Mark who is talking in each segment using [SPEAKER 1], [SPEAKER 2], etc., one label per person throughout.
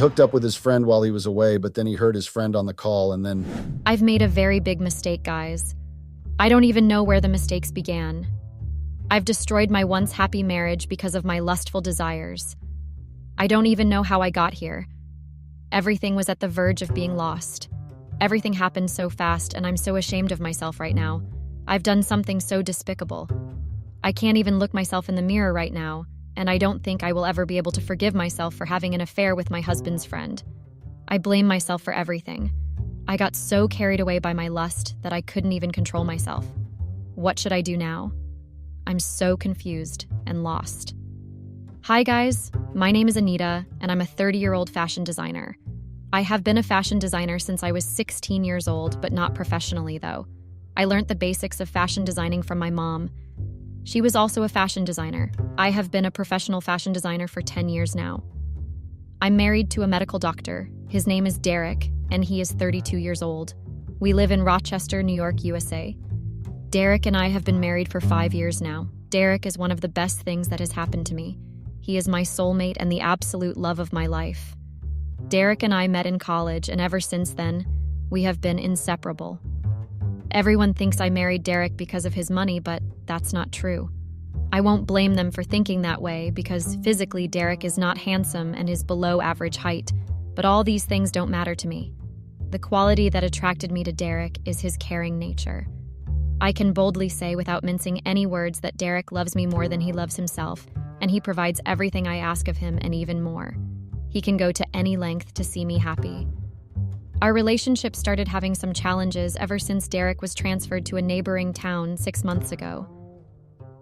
[SPEAKER 1] hooked up with his friend while he was away, but then he heard his friend on the call and then...
[SPEAKER 2] I've made a very big mistake, guys. I don't even know where the mistakes began. I've destroyed my once happy marriage because of my lustful desires. I don't even know how I got here. Everything was at the verge of being lost. Everything happened so fast, and I'm so ashamed of myself right now. I've done something so despicable. I can't even look myself in the mirror right now, and I don't think I will ever be able to forgive myself for having an affair with my husband's friend. I blame myself for everything. I got so carried away by my lust that I couldn't even control myself. What should I do now? I'm so confused and lost. Hi guys, my name is Anita, and I'm a 30-year-old fashion designer. I have been a fashion designer since I was 16 years old, but not professionally though. I learned the basics of fashion designing from my mom. She was also a fashion designer. I have been a professional fashion designer for 10 years now. I'm married to a medical doctor. His name is Derek, and he is 32 years old. We live in Rochester, New York, USA. Derek and I have been married for 5 years now. Derek is one of the best things that has happened to me. He is my soulmate and the absolute love of my life. Derek and I met in college, and ever since then, we have been inseparable. Everyone thinks I married Derek because of his money, but that's not true. I won't blame them for thinking that way because physically Derek is not handsome and is below average height, but all these things don't matter to me. The quality that attracted me to Derek is his caring nature. I can boldly say without mincing any words that Derek loves me more than he loves himself, and he provides everything I ask of him and even more. He can go to any length to see me happy. Our relationship started having some challenges ever since Derek was transferred to a neighboring town 6 months ago.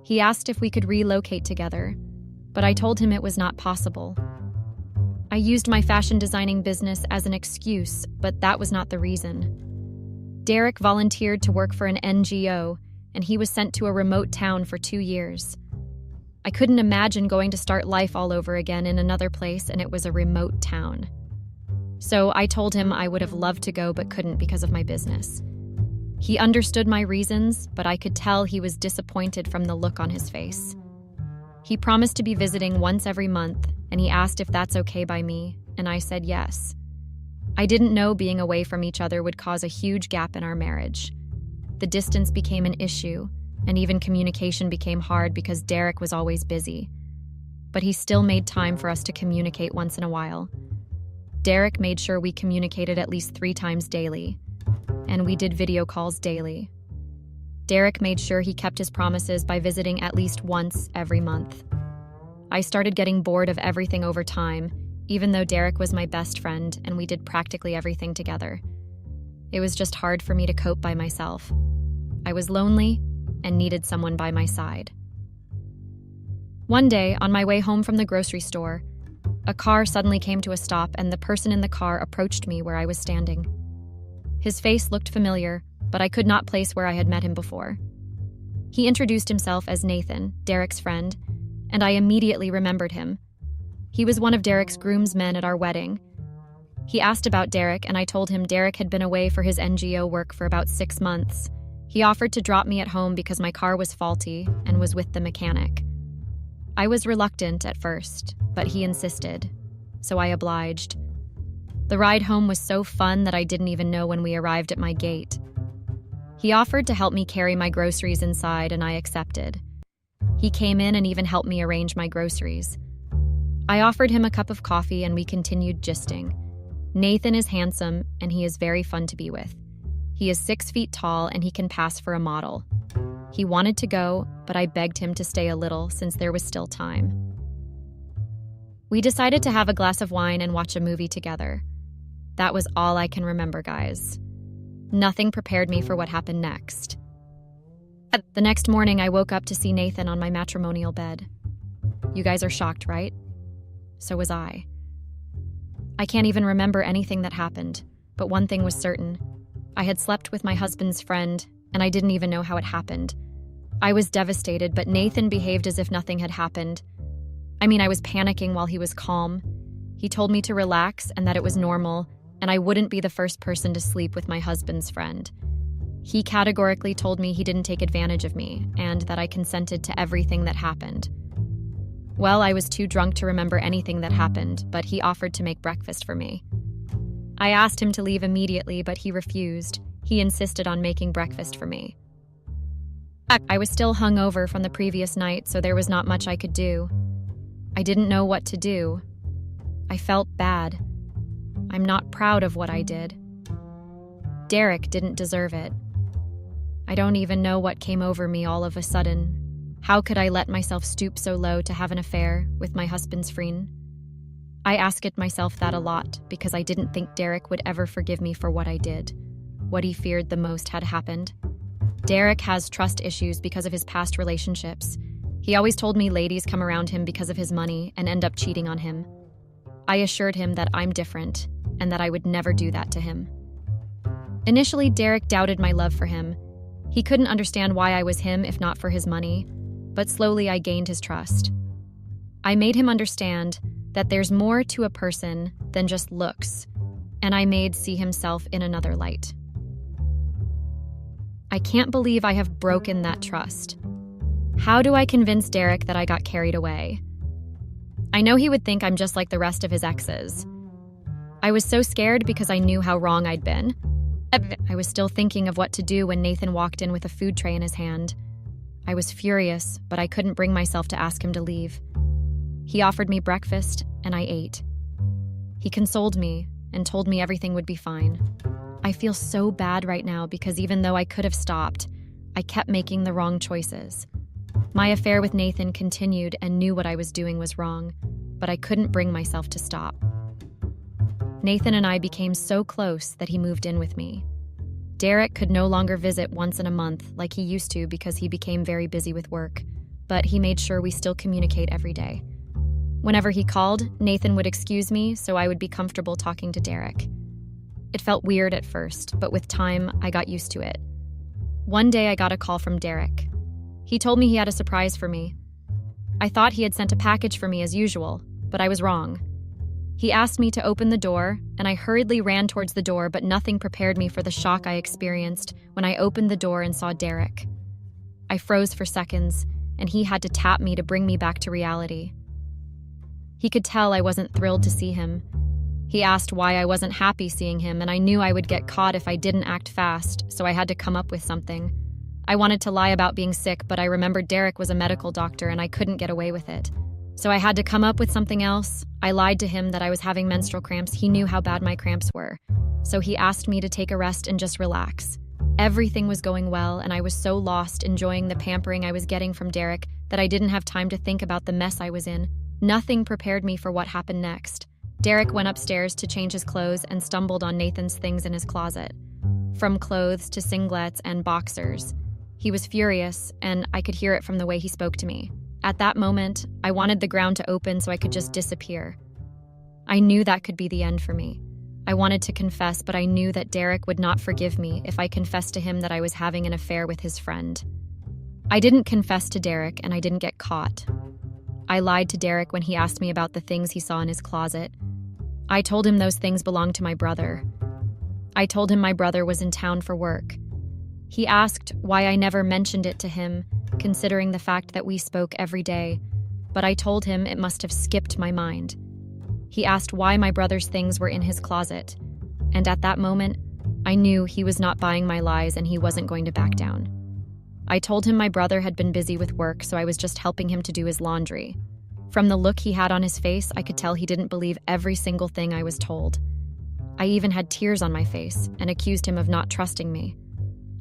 [SPEAKER 2] He asked if we could relocate together, but I told him it was not possible. I used my fashion designing business as an excuse, but that was not the reason. Derek volunteered to work for an NGO, and he was sent to a remote town for 2 years. I couldn't imagine going to start life all over again in another place, and it was a remote town. So I told him I would have loved to go but couldn't because of my business. He understood my reasons, but I could tell he was disappointed from the look on his face. He promised to be visiting once every month, and he asked if that's okay by me, and I said yes. I didn't know being away from each other would cause a huge gap in our marriage. The distance became an issue, and even communication became hard because Derek was always busy. But he still made time for us to communicate once in a while. Derek made sure we communicated at least 3 times daily, and we did video calls daily. Derek made sure he kept his promises by visiting at least once every month. I started getting bored of everything over time, even though Derek was my best friend and we did practically everything together. It was just hard for me to cope by myself. I was lonely and needed someone by my side. One day, on my way home from the grocery store, a car suddenly came to a stop and the person in the car approached me where I was standing. His face looked familiar, but I could not place where I had met him before. He introduced himself as Nathan, Derek's friend, and I immediately remembered him. He was one of Derek's groomsmen at our wedding. He asked about Derek, and I told him Derek had been away for his NGO work for about 6 months. He offered to drop me at home because my car was faulty and was with the mechanic. I was reluctant at first, but he insisted, so I obliged. The ride home was so fun that I didn't even know when we arrived at my gate. He offered to help me carry my groceries inside, and I accepted. He came in and even helped me arrange my groceries. I offered him a cup of coffee and we continued gisting. Nathan is handsome and he is very fun to be with. He is 6 feet tall and he can pass for a model. He wanted to go, but I begged him to stay a little since there was still time. We decided to have a glass of wine and watch a movie together. That was all I can remember, guys. Nothing prepared me for what happened next. The next morning, I woke up to see Nathan on my matrimonial bed. You guys are shocked, right? So was I. I can't even remember anything that happened, but one thing was certain. I had slept with my husband's friend, and I didn't even know how it happened. I was devastated, but Nathan behaved as if nothing had happened. I was panicking while he was calm. He told me to relax and that it was normal, and I wouldn't be the first person to sleep with my husband's friend. He categorically told me he didn't take advantage of me and that I consented to everything that happened. Well, I was too drunk to remember anything that happened, but he offered to make breakfast for me. I asked him to leave immediately, but he refused. He insisted on making breakfast for me. I was still hungover from the previous night, so there was not much I could do. I didn't know what to do. I felt bad. I'm not proud of what I did. Derek didn't deserve it. I don't even know what came over me all of a sudden. How could I let myself stoop so low to have an affair with my husband's friend? I asked myself that a lot because I didn't think Derek would ever forgive me for what I did. What he feared the most had happened. Derek has trust issues because of his past relationships. He always told me ladies come around him because of his money and end up cheating on him. I assured him that I'm different and that I would never do that to him. Initially, Derek doubted my love for him. He couldn't understand why I was him if not for his money, but slowly I gained his trust. I made him understand that there's more to a person than just looks, and I made see himself in another light. I can't believe I have broken that trust. How do I convince Derek that I got carried away? I know he would think I'm just like the rest of his exes. I was so scared because I knew how wrong I'd been. I was still thinking of what to do when Nathan walked in with a food tray in his hand. I was furious, but I couldn't bring myself to ask him to leave. He offered me breakfast, and I ate. He consoled me and told me everything would be fine. I feel so bad right now because even though I could have stopped, I kept making the wrong choices. My affair with Nathan continued and knew what I was doing was wrong, but I couldn't bring myself to stop. Nathan and I became so close that he moved in with me. Derek could no longer visit once in a month like he used to because he became very busy with work, but he made sure we still communicate every day. Whenever he called, Nathan would excuse me so I would be comfortable talking to Derek. It felt weird at first, but with time, I got used to it. One day I got a call from Derek. He told me he had a surprise for me. I thought he had sent a package for me as usual, but I was wrong. He asked me to open the door, and I hurriedly ran towards the door, but nothing prepared me for the shock I experienced when I opened the door and saw Derek. I froze for seconds, and he had to tap me to bring me back to reality. He could tell I wasn't thrilled to see him. He asked why I wasn't happy seeing him, and I knew I would get caught if I didn't act fast, so I had to come up with something. I wanted to lie about being sick, but I remembered Derek was a medical doctor and I couldn't get away with it. So I had to come up with something else. I lied to him that I was having menstrual cramps. He knew how bad my cramps were. So he asked me to take a rest and just relax. Everything was going well, and I was so lost enjoying the pampering I was getting from Derek that I didn't have time to think about the mess I was in. Nothing prepared me for what happened next. Derek went upstairs to change his clothes and stumbled on Nathan's things in his closet. From clothes to singlets and boxers. He was furious, and I could hear it from the way he spoke to me. At that moment, I wanted the ground to open so I could just disappear. I knew that could be the end for me. I wanted to confess, but I knew that Derek would not forgive me if I confessed to him that I was having an affair with his friend. I didn't confess to Derek, and I didn't get caught. I lied to Derek when he asked me about the things he saw in his closet. I told him those things belonged to my brother. I told him my brother was in town for work. He asked why I never mentioned it to him, considering the fact that we spoke every day, but I told him it must have skipped my mind. He asked why my brother's things were in his closet, and at that moment, I knew he was not buying my lies and he wasn't going to back down. I told him my brother had been busy with work, so I was just helping him to do his laundry. From the look he had on his face, I could tell he didn't believe every single thing I was told. I even had tears on my face and accused him of not trusting me.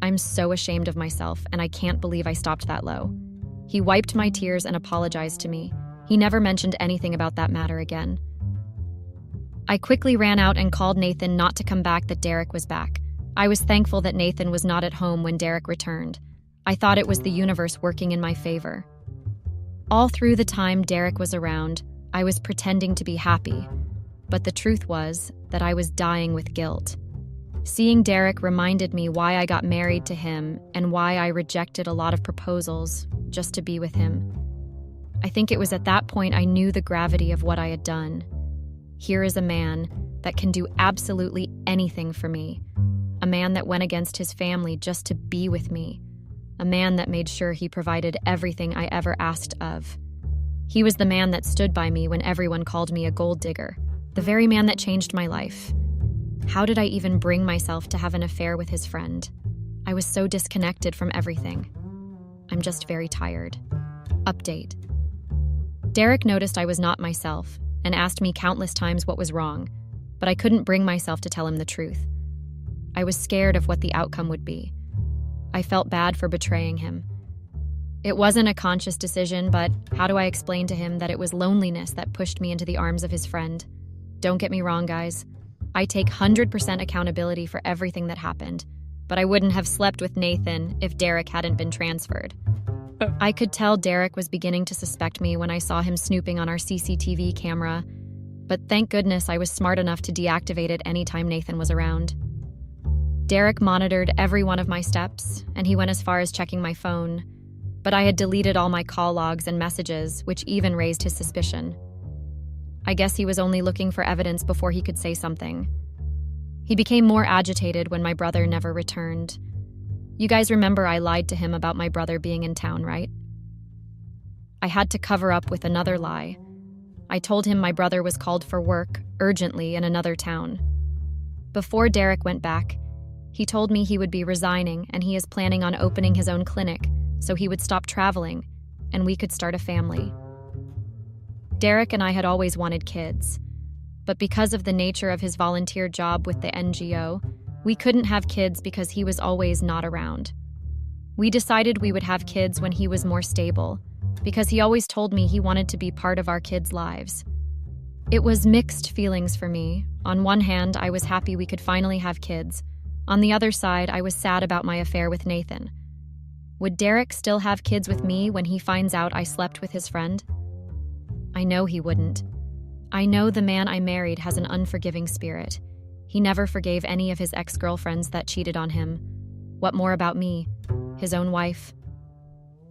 [SPEAKER 2] I'm so ashamed of myself, and I can't believe I stopped that low. He wiped my tears and apologized to me. He never mentioned anything about that matter again. I quickly ran out and called Nathan not to come back that Derek was back. I was thankful that Nathan was not at home when Derek returned. I thought it was the universe working in my favor. All through the time Derek was around, I was pretending to be happy, but the truth was that I was dying with guilt. Seeing Derek reminded me why I got married to him and why I rejected a lot of proposals just to be with him. I think it was at that point I knew the gravity of what I had done. Here is a man that can do absolutely anything for me. A man that went against his family just to be with me. A man that made sure he provided everything I ever asked of. He was the man that stood by me when everyone called me a gold digger, the very man that changed my life. How did I even bring myself to have an affair with his friend? I was so disconnected from everything. I'm just very tired. Update. Derek noticed I was not myself and asked me countless times what was wrong, but I couldn't bring myself to tell him the truth. I was scared of what the outcome would be. I felt bad for betraying him. It wasn't a conscious decision, but how do I explain to him that it was loneliness that pushed me into the arms of his friend? Don't get me wrong, guys. I take 100% accountability for everything that happened, but I wouldn't have slept with Nathan if Derek hadn't been transferred. I could tell Derek was beginning to suspect me when I saw him snooping on our CCTV camera, but thank goodness I was smart enough to deactivate it anytime Nathan was around. Derek monitored every one of my steps, and he went as far as checking my phone, but I had deleted all my call logs and messages, which even raised his suspicion. I guess he was only looking for evidence before he could say something. He became more agitated when my brother never returned. You guys remember I lied to him about my brother being in town, right? I had to cover up with another lie. I told him my brother was called for work, urgently, in another town. Before Derek went back, he told me he would be resigning and he is planning on opening his own clinic, so he would stop traveling, and we could start a family. Derek and I had always wanted kids, but because of the nature of his volunteer job with the NGO, we couldn't have kids because he was always not around. We decided we would have kids when he was more stable, because he always told me he wanted to be part of our kids' lives. It was mixed feelings for me. On one hand, I was happy we could finally have kids. On the other side, I was sad about my affair with Nathan. Would Derek still have kids with me when he finds out I slept with his friend? I know he wouldn't. I know the man I married has an unforgiving spirit. He never forgave any of his ex-girlfriends that cheated on him. What more about me, his own wife?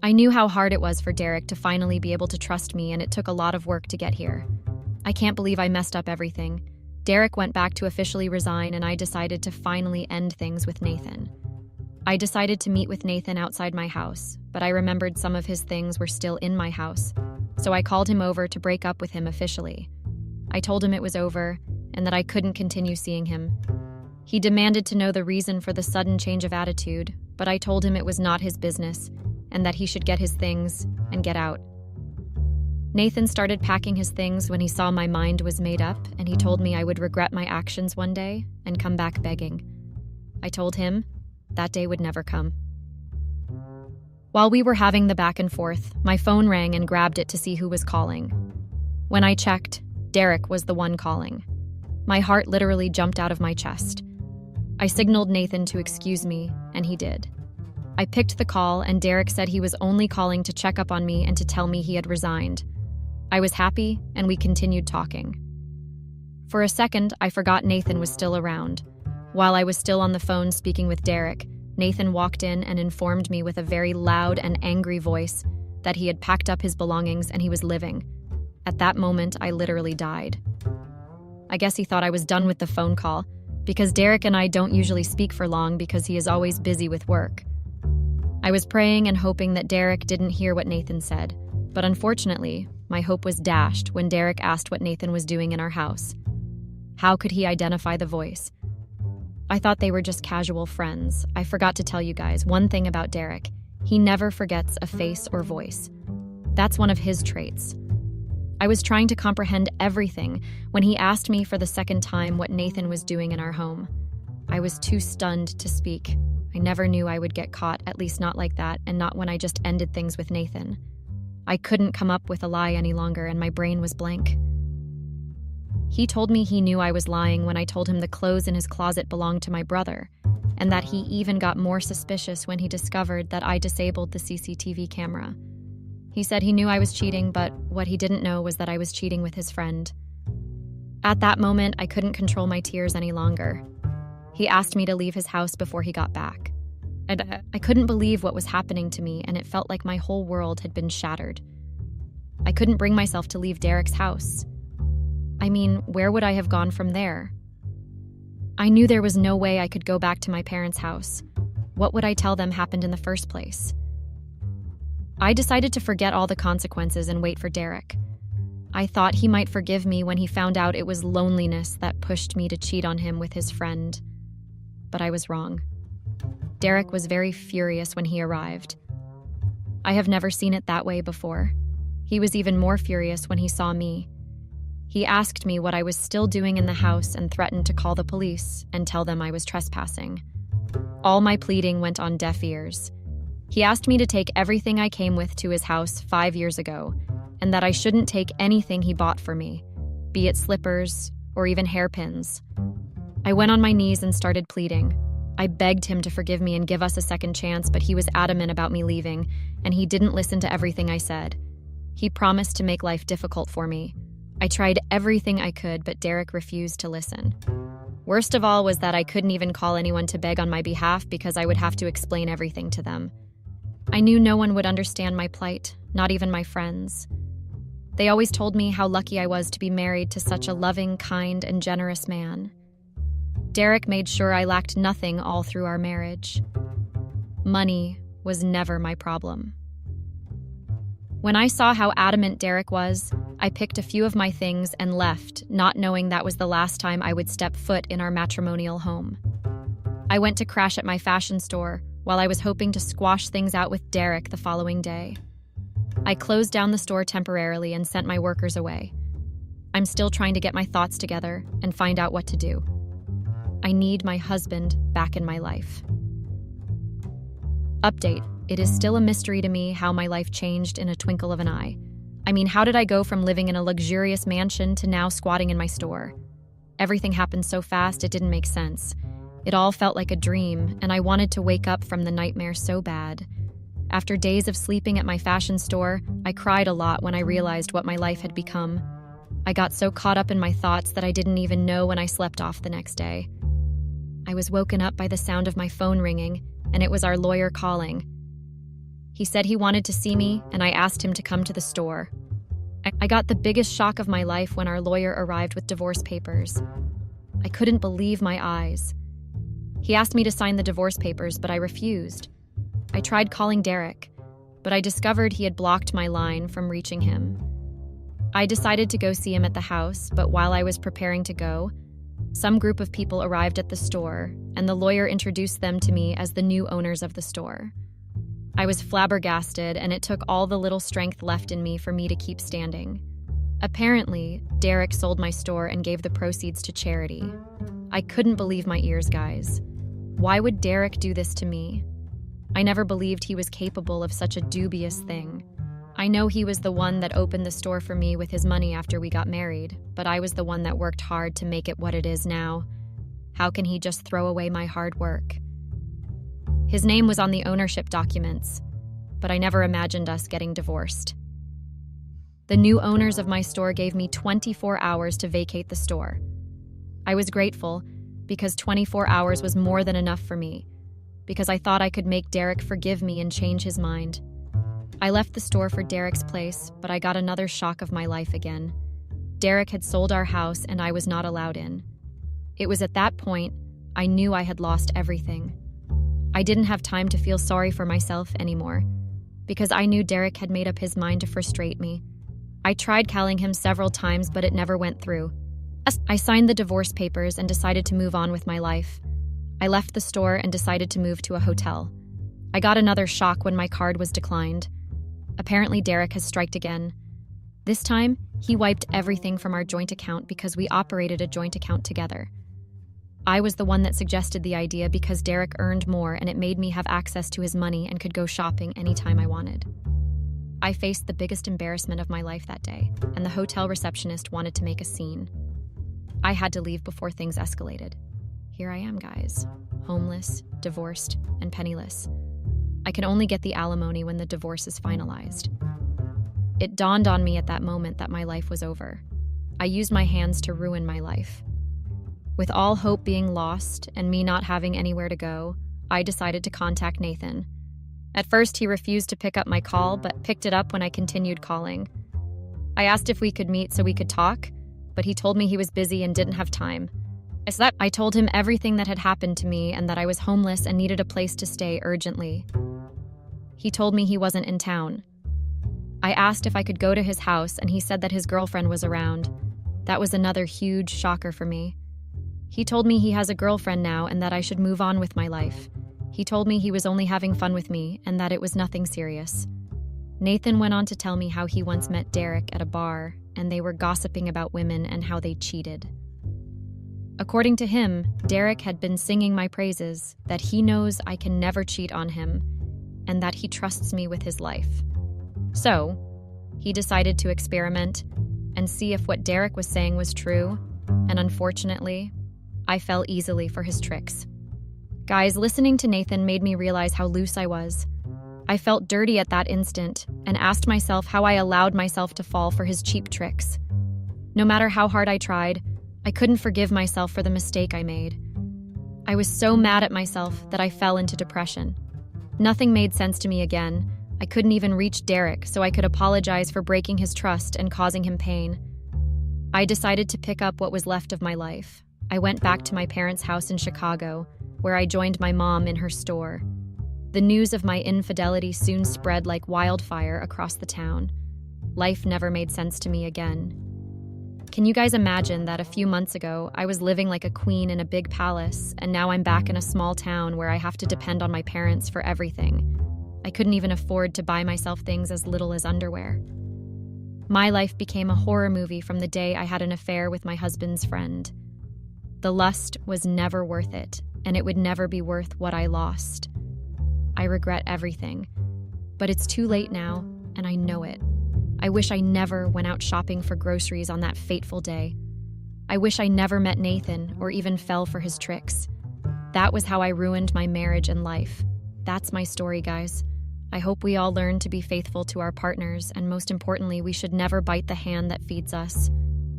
[SPEAKER 2] I knew how hard it was for Derek to finally be able to trust me, and it took a lot of work to get here. I can't believe I messed up everything. Derek went back to officially resign, and I decided to finally end things with Nathan. I decided to meet with Nathan outside my house, but I remembered some of his things were still in my house, so I called him over to break up with him officially. I told him it was over and that I couldn't continue seeing him. He demanded to know the reason for the sudden change of attitude, but I told him it was not his business and that he should get his things and get out. Nathan started packing his things when he saw my mind was made up, and he told me I would regret my actions one day and come back begging. I told him that day would never come. While we were having the back and forth, my phone rang and grabbed it to see who was calling. When I checked, Derek was the one calling. My heart literally jumped out of my chest. I signaled Nathan to excuse me, and he did. I picked the call, and Derek said he was only calling to check up on me and to tell me he had resigned. I was happy, and we continued talking. For a second, I forgot Nathan was still around. While I was still on the phone speaking with Derek, Nathan walked in and informed me with a very loud and angry voice that he had packed up his belongings and he was living. At that moment, I literally died. I guess he thought I was done with the phone call, because Derek and I don't usually speak for long because he is always busy with work. I was praying and hoping that Derek didn't hear what Nathan said, but unfortunately, my hope was dashed when Derek asked what Nathan was doing in our house. How could he identify the voice? I thought they were just casual friends. I forgot to tell you guys one thing about Derek. He never forgets a face or voice. That's one of his traits. I was trying to comprehend everything when he asked me for the second time what Nathan was doing in our home. I was too stunned to speak. I never knew I would get caught, at least not like that, and not when I just ended things with Nathan. I couldn't come up with a lie any longer, and my brain was blank. He told me he knew I was lying when I told him the clothes in his closet belonged to my brother, and that he even got more suspicious when he discovered that I disabled the CCTV camera. He said he knew I was cheating, but what he didn't know was that I was cheating with his friend. At that moment, I couldn't control my tears any longer. He asked me to leave his house before he got back. I couldn't believe what was happening to me, and it felt like my whole world had been shattered. I couldn't bring myself to leave Derek's house. I mean, where would I have gone from there? I knew there was no way I could go back to my parents' house. What would I tell them happened in the first place? I decided to forget all the consequences and wait for Derek. I thought he might forgive me when he found out it was loneliness that pushed me to cheat on him with his friend. But I was wrong. Derek was very furious when he arrived. I have never seen it that way before. He was even more furious when he saw me. He asked me what I was still doing in the house and threatened to call the police and tell them I was trespassing. All my pleading went on deaf ears. He asked me to take everything I came with to his house 5 years ago, and that I shouldn't take anything he bought for me, be it slippers or even hairpins. I went on my knees and started pleading. I begged him to forgive me and give us a second chance, but he was adamant about me leaving, and he didn't listen to everything I said. He promised to make life difficult for me. I tried everything I could, but Derek refused to listen. Worst of all was that I couldn't even call anyone to beg on my behalf because I would have to explain everything to them. I knew no one would understand my plight, not even my friends. They always told me how lucky I was to be married to such a loving, kind, and generous man. Derek made sure I lacked nothing all through our marriage. Money was never my problem. When I saw how adamant Derek was, I picked a few of my things and left, not knowing that was the last time I would step foot in our matrimonial home. I went to crash at my fashion store while I was hoping to squash things out with Derek the following day. I closed down the store temporarily and sent my workers away. I'm still trying to get my thoughts together and find out what to do. I need my husband back in my life. Update: it is still a mystery to me how my life changed in a twinkle of an eye. I mean, how did I go from living in a luxurious mansion to now squatting in my store? Everything happened so fast it didn't make sense. It all felt like a dream, and I wanted to wake up from the nightmare so bad. After days of sleeping at my fashion store, I cried a lot when I realized what my life had become. I got so caught up in my thoughts that I didn't even know when I slept off the next day. I was woken up by the sound of my phone ringing, and it was our lawyer calling. He said he wanted to see me, and I asked him to come to the store. I got the biggest shock of my life when our lawyer arrived with divorce papers. I couldn't believe my eyes. He asked me to sign the divorce papers, but I refused. I tried calling Derek, but I discovered he had blocked my line from reaching him. I decided to go see him at the house, but while I was preparing to go, some group of people arrived at the store, and the lawyer introduced them to me as the new owners of the store. I was flabbergasted, and it took all the little strength left in me for me to keep standing. Apparently, Derek sold my store and gave the proceeds to charity. I couldn't believe my ears, guys. Why would Derek do this to me? I never believed he was capable of such a dubious thing. I know he was the one that opened the store for me with his money after we got married, but I was the one that worked hard to make it what it is now. How can he just throw away my hard work? His name was on the ownership documents, but I never imagined us getting divorced. The new owners of my store gave me 24 hours to vacate the store. I was grateful because 24 hours was more than enough for me, because I thought I could make Derek forgive me and change his mind. I left the store for Derek's place, but I got another shock of my life again. Derek had sold our house and I was not allowed in. It was at that point I knew I had lost everything. I didn't have time to feel sorry for myself anymore, because I knew Derek had made up his mind to frustrate me. I tried calling him several times, but it never went through. I signed the divorce papers and decided to move on with my life. I left the store and decided to move to a hotel. I got another shock when my card was declined. Apparently, Derek has striked again. This time, he wiped everything from our joint account because we operated a joint account together. I was the one that suggested the idea because Derek earned more and it made me have access to his money and could go shopping anytime I wanted. I faced the biggest embarrassment of my life that day, and the hotel receptionist wanted to make a scene. I had to leave before things escalated. Here I am, guys. Homeless, divorced, and penniless. I can only get the alimony when the divorce is finalized. It dawned on me at that moment that my life was over. I used my hands to ruin my life. With all hope being lost and me not having anywhere to go, I decided to contact Nathan. At first, he refused to pick up my call, but picked it up when I continued calling. I asked if we could meet so we could talk, but he told me he was busy and didn't have time. I told him everything that had happened to me and that I was homeless and needed a place to stay urgently. He told me he wasn't in town, I asked if I could go to his house, and he said that his girlfriend was around. That was another huge shocker for me. He told me he has a girlfriend now and that I should move on with my life. He told me he was only having fun with me and that it was nothing serious. Nathan went on to tell me how he once met Derek at a bar, and they were gossiping about women and how they cheated. According to him, Derek had been singing my praises, that he knows I can never cheat on him, and that he trusts me with his life. So, he decided to experiment and see if what Derek was saying was true, and unfortunately, I fell easily for his tricks. Guys, listening to Nathan made me realize how loose I was. I felt dirty at that instant and asked myself how I allowed myself to fall for his cheap tricks. No matter how hard I tried, I couldn't forgive myself for the mistake I made. I was so mad at myself that I fell into depression. Nothing made sense to me again. I couldn't even reach Derek so I could apologize for breaking his trust and causing him pain. I decided to pick up what was left of my life. I went back to my parents' house in Chicago, where I joined my mom in her store. The news of my infidelity soon spread like wildfire across the town. Life never made sense to me again. Can you guys imagine that a few months ago, I was living like a queen in a big palace, and now I'm back in a small town where I have to depend on my parents for everything? I couldn't even afford to buy myself things as little as underwear. My life became a horror movie from the day I had an affair with my husband's friend. The lust was never worth it, and it would never be worth what I lost. I regret everything, but it's too late now, and I know it. I wish I never went out shopping for groceries on that fateful day. I wish I never met Nathan or even fell for his tricks. That was how I ruined my marriage and life. That's my story, guys. I hope we all learn to be faithful to our partners, and most importantly, we should never bite the hand that feeds us.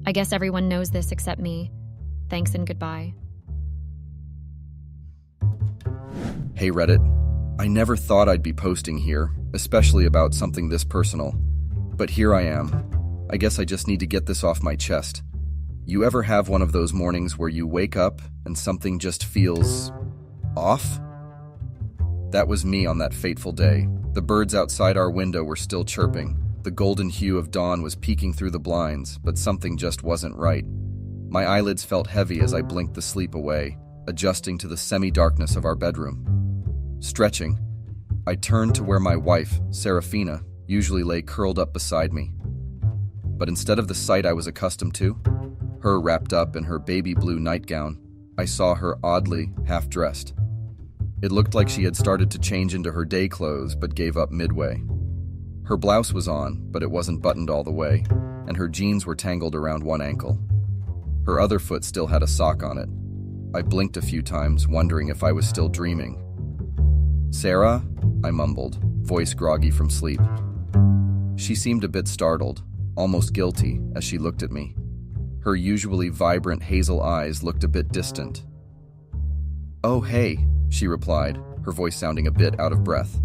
[SPEAKER 2] I guess everyone knows this except me. Thanks and goodbye.
[SPEAKER 3] Hey Reddit, I never thought I'd be posting here, especially about something this personal. But here I am. I guess I just need to get this off my chest. You ever have one of those mornings where you wake up and something just feels off? That was me on that fateful day. The birds outside our window were still chirping. The golden hue of dawn was peeking through the blinds, but something just wasn't right. My eyelids felt heavy as I blinked the sleep away, adjusting to the semi-darkness of our bedroom. Stretching, I turned to where my wife, Serafina, usually lay curled up beside me. But instead of the sight I was accustomed to, her wrapped up in her baby blue nightgown, I saw her oddly half-dressed. It looked like she had started to change into her day clothes but gave up midway. Her blouse was on, but it wasn't buttoned all the way, and her jeans were tangled around one ankle. Her other foot still had a sock on it. I blinked a few times, wondering if I was still dreaming. "Sarah?" I mumbled, voice groggy from sleep. She seemed a bit startled, almost guilty, as she looked at me. Her usually vibrant hazel eyes looked a bit distant. "Oh, hey," she replied, her voice sounding a bit out of breath.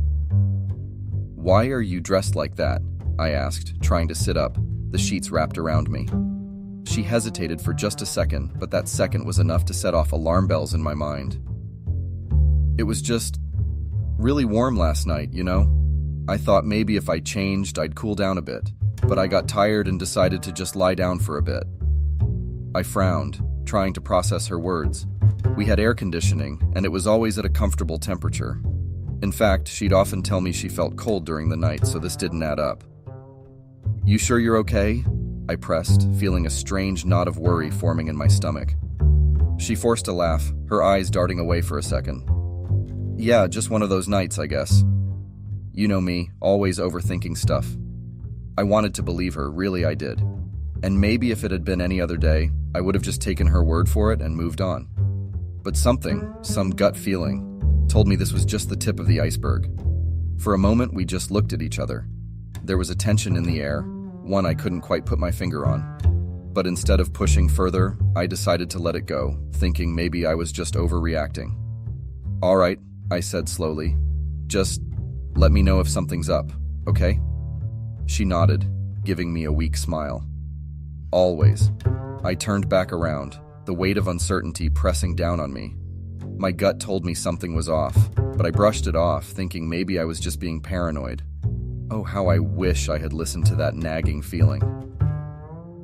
[SPEAKER 3] "Why are you dressed like that?" I asked, trying to sit up, the sheets wrapped around me. She hesitated for just a second, but that second was enough to set off alarm bells in my mind. "It was just really warm last night, you know? I thought maybe if I changed, I'd cool down a bit, but I got tired and decided to just lie down for a bit." I frowned, trying to process her words. We had air conditioning, and it was always at a comfortable temperature. In fact, she'd often tell me she felt cold during the night, so this didn't add up. "You sure you're okay?" I pressed, feeling a strange knot of worry forming in my stomach. She forced a laugh, her eyes darting away for a second. "Yeah, just one of those nights, I guess. You know me, always overthinking stuff." I wanted to believe her, really I did. And maybe if it had been any other day, I would have just taken her word for it and moved on. But something, some gut feeling, told me this was just the tip of the iceberg. For a moment, we just looked at each other. There was a tension in the air, one I couldn't quite put my finger on. But instead of pushing further, I decided to let it go, thinking maybe I was just overreacting. "All right," I said slowly. "Just let me know if something's up, okay?" She nodded, giving me a weak smile. "Always." I turned back around, the weight of uncertainty pressing down on me. My gut told me something was off, but I brushed it off, thinking maybe I was just being paranoid. Oh, how I wish I had listened to that nagging feeling.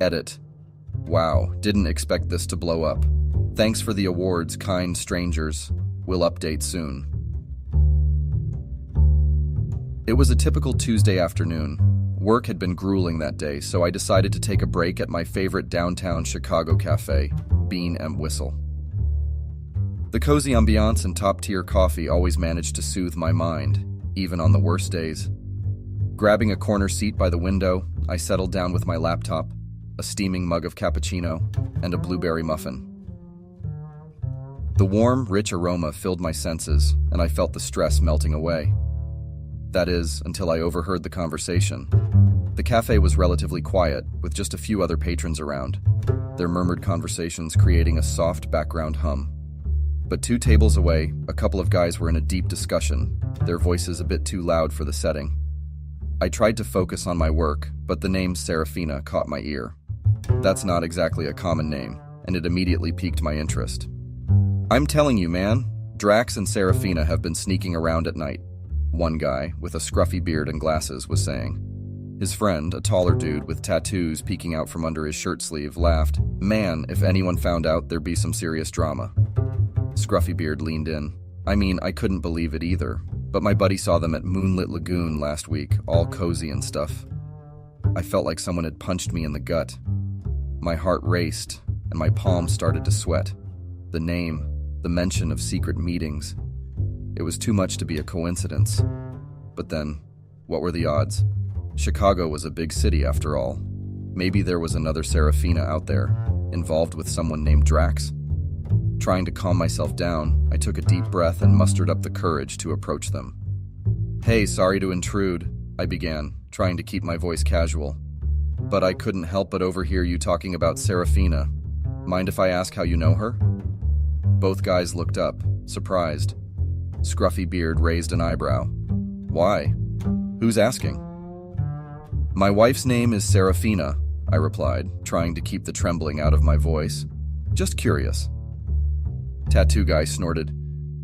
[SPEAKER 3] Edit. Wow, didn't expect this to blow up. Thanks for the awards, kind strangers. We'll update soon. It was a typical Tuesday afternoon. Work had been grueling that day, so I decided to take a break at my favorite downtown Chicago cafe, Bean and Whistle. The cozy ambiance and top-tier coffee always managed to soothe my mind, even on the worst days. Grabbing a corner seat by the window, I settled down with my laptop, a steaming mug of cappuccino, and a blueberry muffin. The warm, rich aroma filled my senses, and I felt the stress melting away. That is, until I overheard the conversation. The cafe was relatively quiet, with just a few other patrons around, their murmured conversations creating a soft background hum. But 2 tables away, a couple of guys were in a deep discussion, their voices a bit too loud for the setting. I tried to focus on my work, but the name Serafina caught my ear. That's not exactly a common name, and it immediately piqued my interest. I'm telling you, man, Drax and Serafina have been sneaking around at night, one guy, with a scruffy beard and glasses, was saying. His friend, a taller dude with tattoos peeking out from under his shirt sleeve, laughed. Man, if anyone found out, there'd be some serious drama. Scruffy Beard leaned in. I mean, I couldn't believe it either, but my buddy saw them at Moonlit Lagoon last week, all cozy and stuff. I felt like someone had punched me in the gut. My heart raced, and my palms started to sweat. The name, the mention of secret meetings. It was too much to be a coincidence. But then, what were the odds? Chicago was a big city after all. Maybe there was another Serafina out there, involved with someone named Drax. Trying to calm myself down, I took a deep breath and mustered up the courage to approach them. Hey, sorry to intrude, I began, trying to keep my voice casual. But I couldn't help but overhear you talking about Serafina. Mind if I ask how you know her? Both guys looked up, surprised. Scruffy Beard raised an eyebrow. Why? Who's asking? My wife's name is Serafina, I replied, trying to keep the trembling out of my voice. Just curious. Tattoo guy snorted.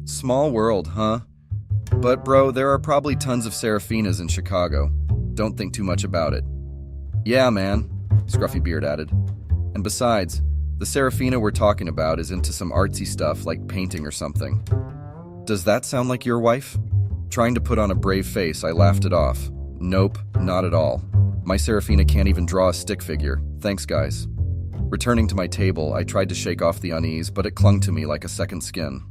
[SPEAKER 3] Small world, huh? But bro, there are probably tons of Serafinas in Chicago. Don't think too much about it. Yeah, man, Scruffy Beard added. And besides, the Serafina we're talking about is into some artsy stuff like painting or something. Does that sound like your wife? Trying to put on a brave face, I laughed it off. Nope, not at all. My Serafina can't even draw a stick figure. Thanks, guys. Returning to my table, I tried to shake off the unease, but it clung to me like a second skin.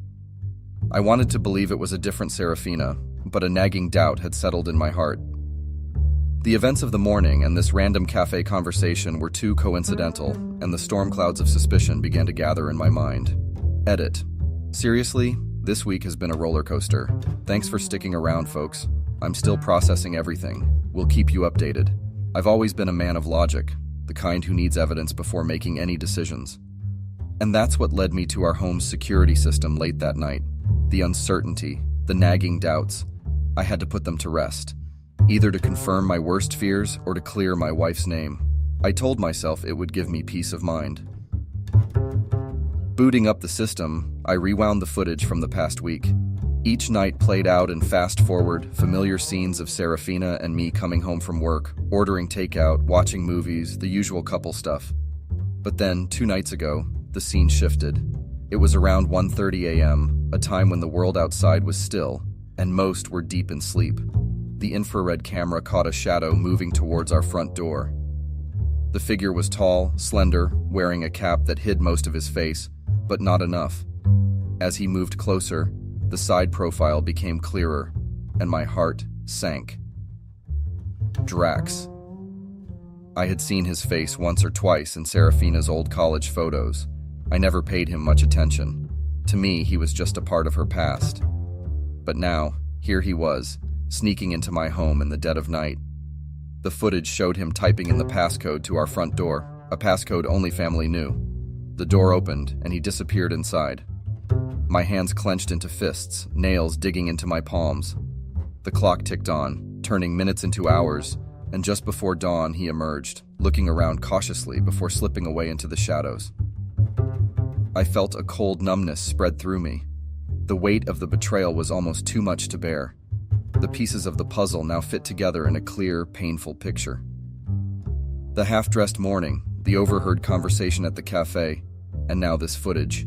[SPEAKER 3] I wanted to believe it was a different Serafina, but a nagging doubt had settled in my heart. The events of the morning and this random cafe conversation were too coincidental, and the storm clouds of suspicion began to gather in my mind. Edit. Seriously, this week has been a roller coaster. Thanks for sticking around, folks. I'm still processing everything. We'll keep you updated. I've always been a man of logic, the kind who needs evidence before making any decisions. And that's what led me to our home's security system late that night. The uncertainty, the nagging doubts. I had to put them to rest, either to confirm my worst fears or to clear my wife's name. I told myself it would give me peace of mind. Booting up the system, I rewound the footage from the past week. Each night played out in fast-forward, familiar scenes of Serafina and me coming home from work, ordering takeout, watching movies, the usual couple stuff. But then, 2 nights ago, the scene shifted. It was around 1:30 a.m., a time when the world outside was still, and most were deep in sleep. The infrared camera caught a shadow moving towards our front door. The figure was tall, slender, wearing a cap that hid most of his face, but not enough. As he moved closer, the side profile became clearer, and my heart sank. Drax. I had seen his face once or twice in Serafina's old college photos. I never paid him much attention. To me, he was just a part of her past. But now, here he was, sneaking into my home in the dead of night. The footage showed him typing in the passcode to our front door, a passcode only family knew. The door opened, and he disappeared inside. My hands clenched into fists, nails digging into my palms. The clock ticked on, turning minutes into hours, and just before dawn he emerged, looking around cautiously before slipping away into the shadows. I felt a cold numbness spread through me. The weight of the betrayal was almost too much to bear. The pieces of the puzzle now fit together in a clear, painful picture. The half-dressed morning, the overheard conversation at the cafe, and now this footage.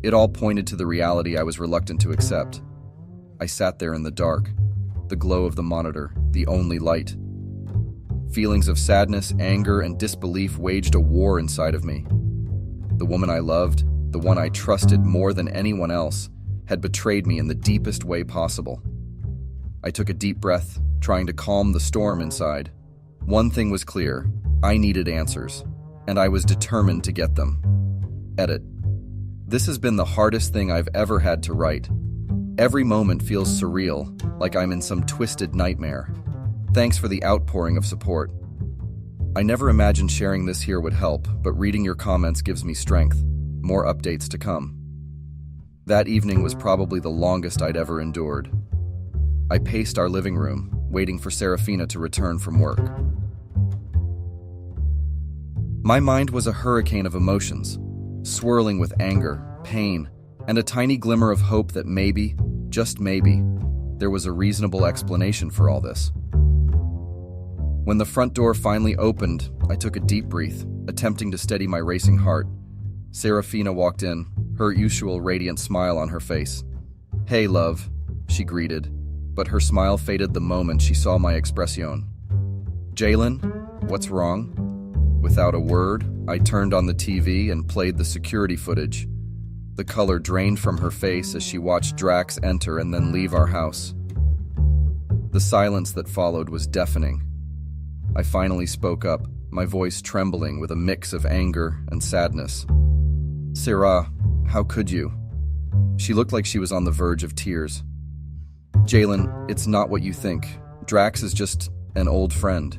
[SPEAKER 3] It all pointed to the reality I was reluctant to accept. I sat there in the dark, the glow of the monitor, the only light. Feelings of sadness, anger, and disbelief waged a war inside of me. The woman I loved, the one I trusted more than anyone else, had betrayed me in the deepest way possible. I took a deep breath, trying to calm the storm inside. One thing was clear: I needed answers, and I was determined to get them. Edit. This has been the hardest thing I've ever had to write. Every moment feels surreal, like I'm in some twisted nightmare. Thanks for the outpouring of support. I never imagined sharing this here would help, but reading your comments gives me strength. More updates to come. That evening was probably the longest I'd ever endured. I paced our living room, waiting for Serafina to return from work. My mind was a hurricane of emotions, swirling with anger, pain, and a tiny glimmer of hope that maybe, just maybe, there was a reasonable explanation for all this. When the front door finally opened, I took a deep breath, attempting to steady my racing heart. Serafina walked in, her usual radiant smile on her face. "Hey, love," she greeted, but her smile faded the moment she saw my expression. "Jalen, what's wrong?" Without a word, I turned on the TV and played the security footage. The color drained from her face as she watched Drax enter and then leave our house. The silence that followed was deafening. I finally spoke up, my voice trembling with a mix of anger and sadness. "Sarah, how could you?" She looked like she was on the verge of tears. "Jalen, it's not what you think. Drax is just an old friend."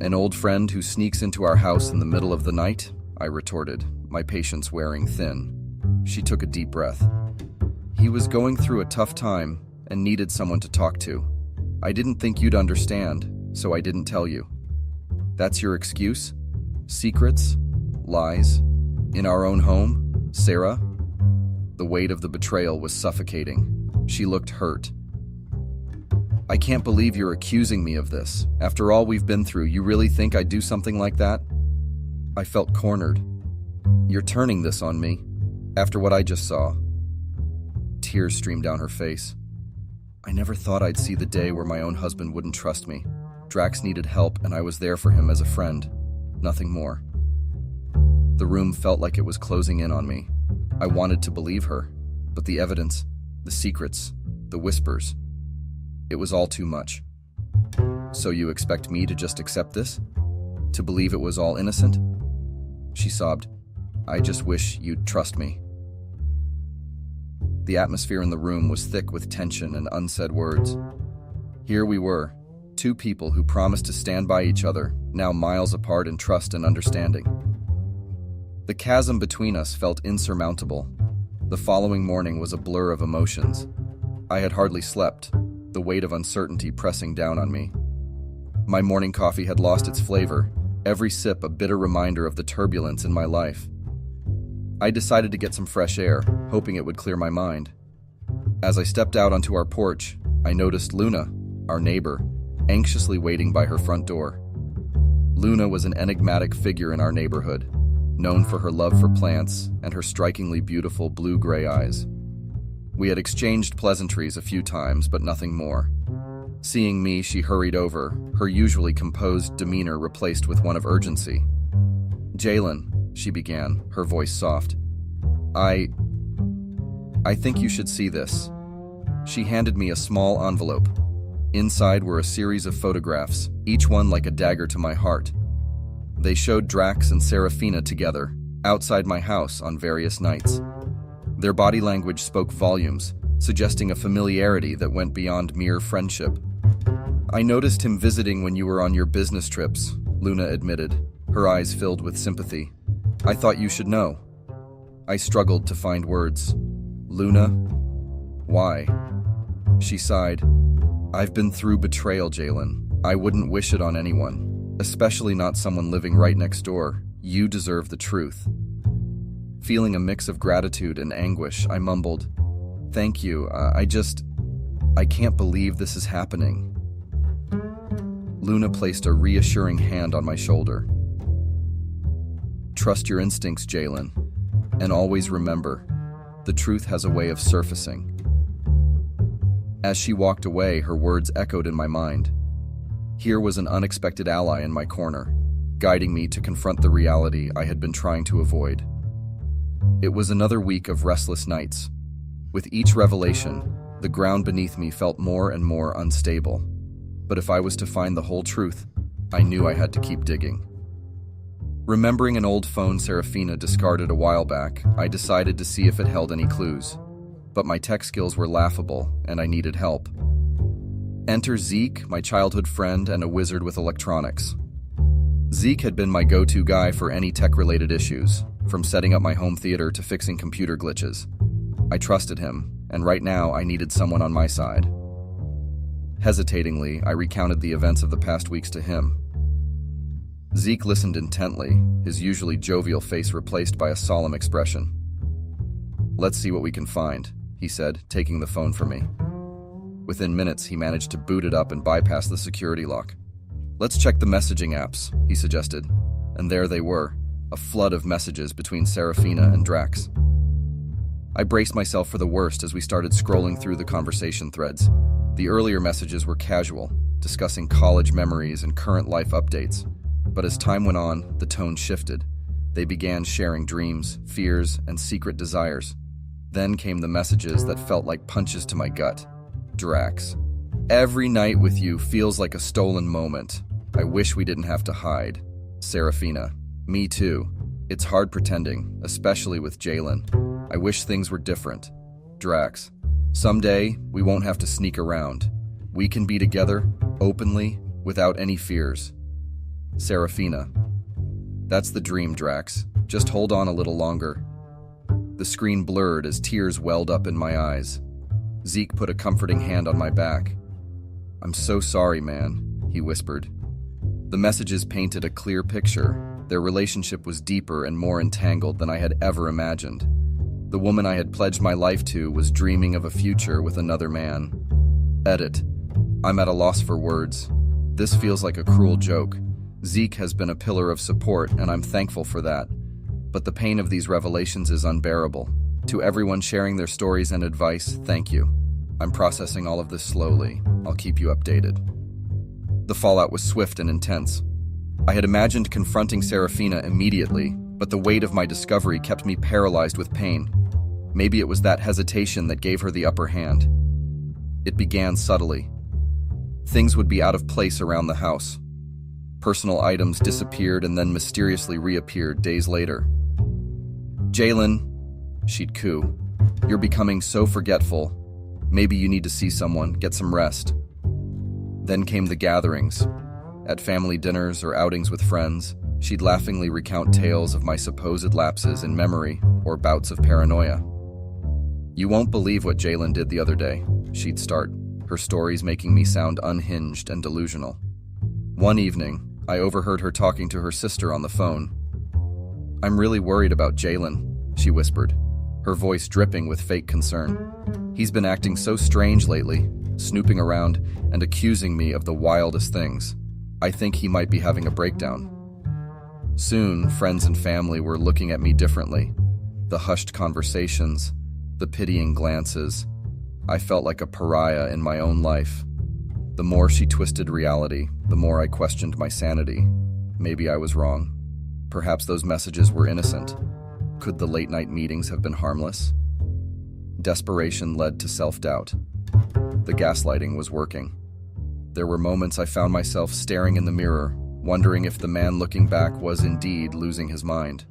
[SPEAKER 3] "An old friend who sneaks into our house in the middle of the night?" I retorted, my patience wearing thin. She took a deep breath. "He was going through a tough time and needed someone to talk to. I didn't think you'd understand, so I didn't tell you." "That's your excuse? Secrets? Lies? In our own home, Sarah?" The weight of the betrayal was suffocating. She looked hurt. "I can't believe you're accusing me of this. After all we've been through, you really think I'd do something like that?" I felt cornered. "You're turning this on me, after what I just saw." Tears streamed down her face. "I never thought I'd see the day where my own husband wouldn't trust me. Drax needed help, and I was there for him as a friend. Nothing more." The room felt like it was closing in on me. I wanted to believe her, but the evidence, the secrets, the whispers, it was all too much. "So you expect me to just accept this? To believe it was all innocent?" She sobbed. "I just wish you'd trust me." The atmosphere in the room was thick with tension and unsaid words. Here we were, two people who promised to stand by each other, now miles apart in trust and understanding. The chasm between us felt insurmountable. The following morning was a blur of emotions. I had hardly slept, the weight of uncertainty pressing down on me. My morning coffee had lost its flavor, every sip a bitter reminder of the turbulence in my life. I decided to get some fresh air, hoping it would clear my mind. As I stepped out onto our porch, I noticed Luna, our neighbor, anxiously waiting by her front door. Luna was an enigmatic figure in our neighborhood, known for her love for plants and her strikingly beautiful blue-gray eyes. We had exchanged pleasantries a few times, but nothing more. Seeing me, she hurried over, her usually composed demeanor replaced with one of urgency. "Jalen," she began, her voice soft. I think you should see this." She handed me a small envelope. Inside were a series of photographs, each one like a dagger to my heart. They showed Drax and Serafina together, outside my house on various nights. Their body language spoke volumes, suggesting a familiarity that went beyond mere friendship. "I noticed him visiting when you were on your business trips," Luna admitted, her eyes filled with sympathy. "I thought you should know." I struggled to find words. "Luna? Why?" She sighed. "I've been through betrayal, Jalen. I wouldn't wish it on anyone. Especially not someone living right next door. You deserve the truth." Feeling a mix of gratitude and anguish, I mumbled, "Thank you, I can't believe this is happening. Luna placed a reassuring hand on my shoulder. Trust your instincts, Jalen, and always remember, the truth has a way of surfacing. As she walked away, her words echoed in my mind. Here was an unexpected ally in my corner, guiding me to confront the reality I had been trying to avoid. It was another week of restless nights. With each revelation, the ground beneath me felt more and more unstable. But if I was to find the whole truth, I knew I had to keep digging. Remembering an old phone Serafina discarded a while back, I decided to see if it held any clues. But my tech skills were laughable, and I needed help. Enter Zeke, my childhood friend and a wizard with electronics. Zeke had been my go-to guy for any tech-related issues, from setting up my home theater to fixing computer glitches. I trusted him, and right now I needed someone on my side. Hesitatingly, I recounted the events of the past weeks to him. Zeke listened intently, his usually jovial face replaced by a solemn expression. "Let's see what we can find," he said, taking the phone from me. Within minutes, he managed to boot it up and bypass the security lock. "Let's check the messaging apps," he suggested, and there they were, a flood of messages between Serafina and Drax. I braced myself for the worst as we started scrolling through the conversation threads. The earlier messages were casual, discussing college memories and current life updates. But as time went on, the tone shifted. They began sharing dreams, fears, and secret desires. Then came the messages that felt like punches to my gut. Drax. "Every night with you feels like a stolen moment. I wish we didn't have to hide." Serafina. "Me too. It's hard pretending, especially with Jalen. I wish things were different." Drax. "Someday, we won't have to sneak around. We can be together, openly, without any fears." Serafina. "That's the dream, Drax. Just hold on a little longer." The screen blurred as tears welled up in my eyes. Zeke put a comforting hand on my back. "I'm so sorry, man," he whispered. The messages painted a clear picture. Their relationship was deeper and more entangled than I had ever imagined. The woman I had pledged my life to was dreaming of a future with another man. Edit. I'm at a loss for words. This feels like a cruel joke. Zeke has been a pillar of support, and I'm thankful for that. But the pain of these revelations is unbearable. To everyone sharing their stories and advice, thank you. I'm processing all of this slowly. I'll keep you updated. The fallout was swift and intense. I had imagined confronting Serafina immediately, but the weight of my discovery kept me paralyzed with pain. Maybe it was that hesitation that gave her the upper hand. It began subtly. Things would be out of place around the house. Personal items disappeared and then mysteriously reappeared days later. "Jalen," she'd coo, "you're becoming so forgetful. Maybe you need to see someone, get some rest." Then came the gatherings. At family dinners or outings with friends, she'd laughingly recount tales of my supposed lapses in memory or bouts of paranoia. "You won't believe what Jalen did the other day," she'd start, her stories making me sound unhinged and delusional. One evening, I overheard her talking to her sister on the phone. "I'm really worried about Jalen," she whispered, her voice dripping with fake concern. "He's been acting so strange lately, snooping around and accusing me of the wildest things. I think he might be having a breakdown." Soon, friends and family were looking at me differently. The hushed conversations, the pitying glances. I felt like a pariah in my own life. The more she twisted reality, the more I questioned my sanity. Maybe I was wrong. Perhaps those messages were innocent. Could the late-night meetings have been harmless? Desperation led to self-doubt. The gaslighting was working. There were moments I found myself staring in the mirror, wondering if the man looking back was indeed losing his mind.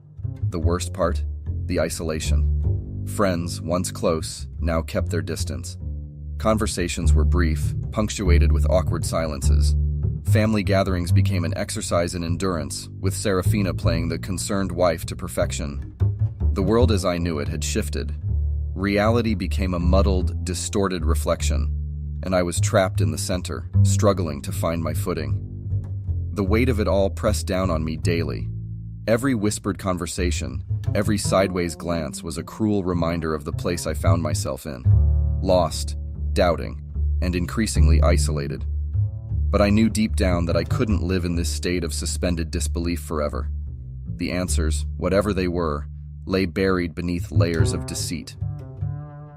[SPEAKER 3] The worst part? The isolation. Friends, once close, now kept their distance. Conversations were brief, punctuated with awkward silences. Family gatherings became an exercise in endurance, with Serafina playing the concerned wife to perfection. The world as I knew it had shifted. Reality became a muddled, distorted reflection, and I was trapped in the center, struggling to find my footing. The weight of it all pressed down on me daily. Every whispered conversation, every sideways glance was a cruel reminder of the place I found myself in. Lost, doubting, and increasingly isolated. But I knew deep down that I couldn't live in this state of suspended disbelief forever. The answers, whatever they were, lay buried beneath layers of deceit.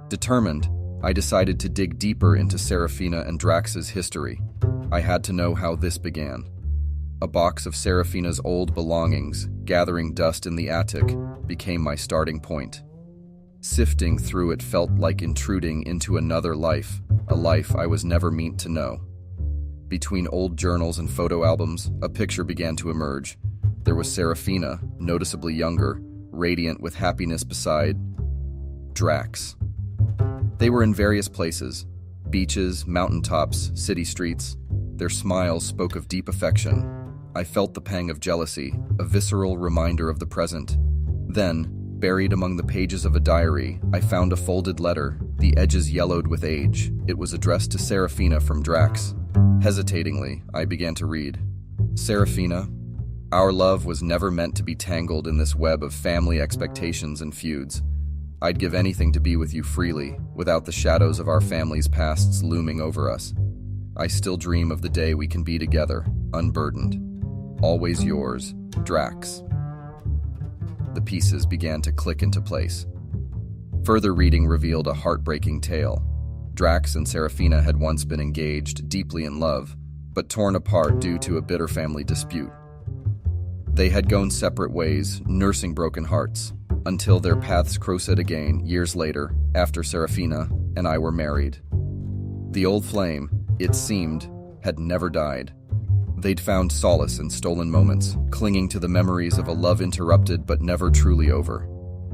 [SPEAKER 3] Determined, I decided to dig deeper into Serafina and Drax's history. I had to know how this began. A box of Serafina's old belongings, gathering dust in the attic, became my starting point. Sifting through it felt like intruding into another life, a life I was never meant to know. Between old journals and photo albums, a picture began to emerge. There was Serafina, noticeably younger, radiant with happiness beside Drax. They were in various places, beaches, mountaintops, city streets. Their smiles spoke of deep affection. I felt the pang of jealousy, a visceral reminder of the present. Then, buried among the pages of a diary, I found a folded letter, the edges yellowed with age. It was addressed to Serafina from Drax. Hesitatingly, I began to read. Serafina, our love was never meant to be tangled in this web of family expectations and feuds. I'd give anything to be with you freely, without the shadows of our family's pasts looming over us. I still dream of the day we can be together, unburdened. Always yours, Drax. The pieces began to click into place. Further reading revealed a heartbreaking tale. Drax and Serafina had once been engaged, deeply in love, but torn apart due to a bitter family dispute. They had gone separate ways, nursing broken hearts, until their paths crossed again years later, after Serafina and I were married. The old flame, it seemed, had never died. They'd found solace in stolen moments, clinging to the memories of a love interrupted but never truly over.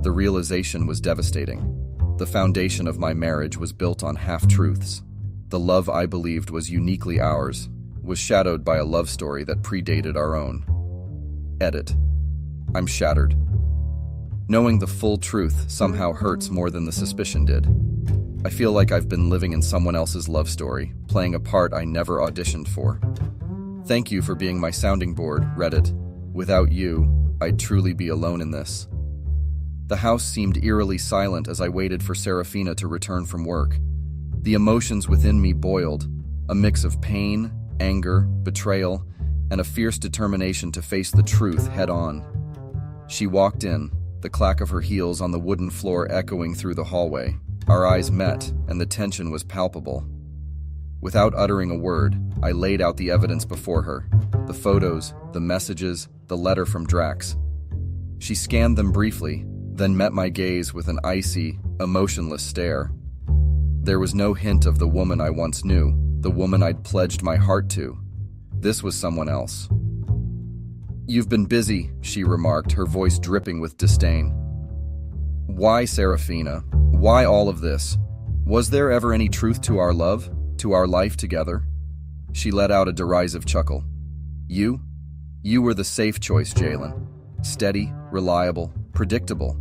[SPEAKER 3] The realization was devastating. The foundation of my marriage was built on half-truths. The love I believed was uniquely ours was shadowed by a love story that predated our own. Edit. I'm shattered. Knowing the full truth somehow hurts more than the suspicion did. I feel like I've been living in someone else's love story, playing a part I never auditioned for. Thank you for being my sounding board, Reddit. Without you, I'd truly be alone in this. The house seemed eerily silent as I waited for Serafina to return from work. The emotions within me boiled, a mix of pain, anger, betrayal, and a fierce determination to face the truth head-on. She walked in, the clack of her heels on the wooden floor echoing through the hallway. Our eyes met, and the tension was palpable. Without uttering a word, I laid out the evidence before her. The photos, the messages, the letter from Drax. She scanned them briefly, then met my gaze with an icy, emotionless stare. There was no hint of the woman I once knew, the woman I'd pledged my heart to. This was someone else. You've been busy, she remarked, her voice dripping with disdain. Why, Serafina? Why all of this? Was there ever any truth to our love? To our life together? She let out a derisive chuckle. You? You were the safe choice, Jalen. Steady, reliable, predictable.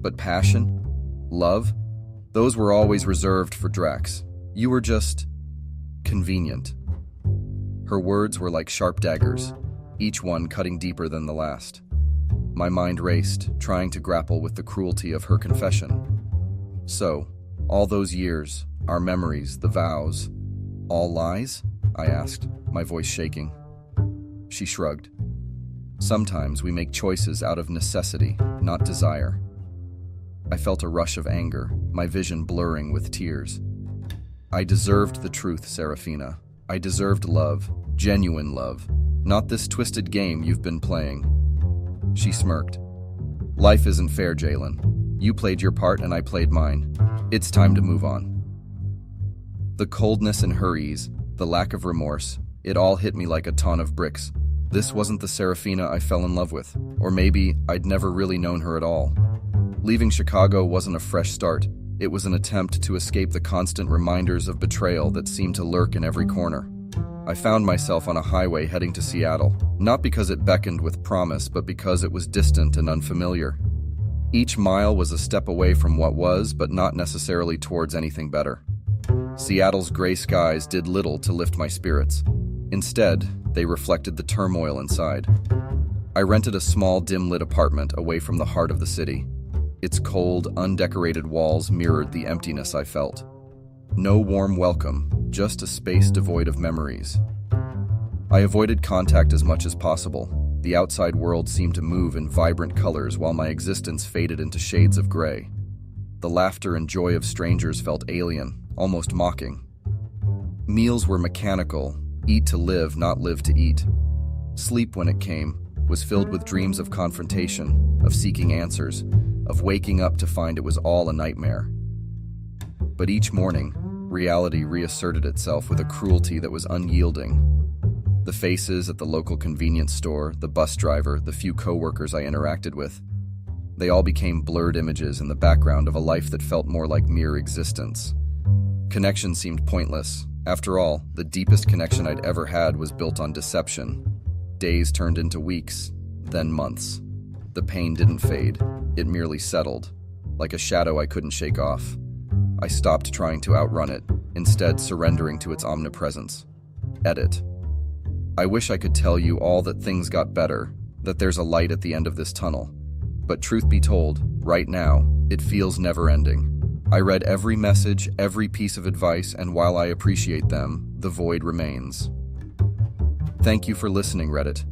[SPEAKER 3] But passion? Love? Those were always reserved for Drax. You were just convenient. Her words were like sharp daggers, each one cutting deeper than the last. My mind raced, trying to grapple with the cruelty of her confession. So, all those years, our memories, the vows, all lies? I asked, my voice shaking. She shrugged. Sometimes we make choices out of necessity, not desire. I felt a rush of anger, my vision blurring with tears. I deserved the truth, Serafina. I deserved love, genuine love, not this twisted game you've been playing. She smirked. Life isn't fair, Jalen. You played your part and I played mine. It's time to move on. The coldness in her ease, the lack of remorse, it all hit me like a ton of bricks. This wasn't the Serafina I fell in love with, or maybe I'd never really known her at all. Leaving Chicago wasn't a fresh start. It was an attempt to escape the constant reminders of betrayal that seemed to lurk in every corner. I found myself on a highway heading to Seattle, not because it beckoned with promise, but because it was distant and unfamiliar. Each mile was a step away from what was, but not necessarily towards anything better. Seattle's gray skies did little to lift my spirits. Instead, they reflected the turmoil inside. I rented a small, dim-lit apartment away from the heart of the city. Its cold, undecorated walls mirrored the emptiness I felt. No warm welcome, just a space devoid of memories. I avoided contact as much as possible. The outside world seemed to move in vibrant colors while my existence faded into shades of gray. The laughter and joy of strangers felt alien, almost mocking. Meals were mechanical, eat to live, not live to eat. Sleep, when it came, was filled with dreams of confrontation, of seeking answers, of waking up to find it was all a nightmare. But each morning, reality reasserted itself with a cruelty that was unyielding. The faces at the local convenience store, the bus driver, the few coworkers I interacted with, they all became blurred images in the background of a life that felt more like mere existence. Connection seemed pointless. After all, the deepest connection I'd ever had was built on deception. Days turned into weeks, then months. The pain didn't fade. It merely settled, like a shadow I couldn't shake off. I stopped trying to outrun it, instead surrendering to its omnipresence. Edit. I wish I could tell you all that things got better, that there's a light at the end of this tunnel. But truth be told, right now, it feels never-ending. I read every message, every piece of advice, and while I appreciate them, the void remains. Thank you for listening, Reddit.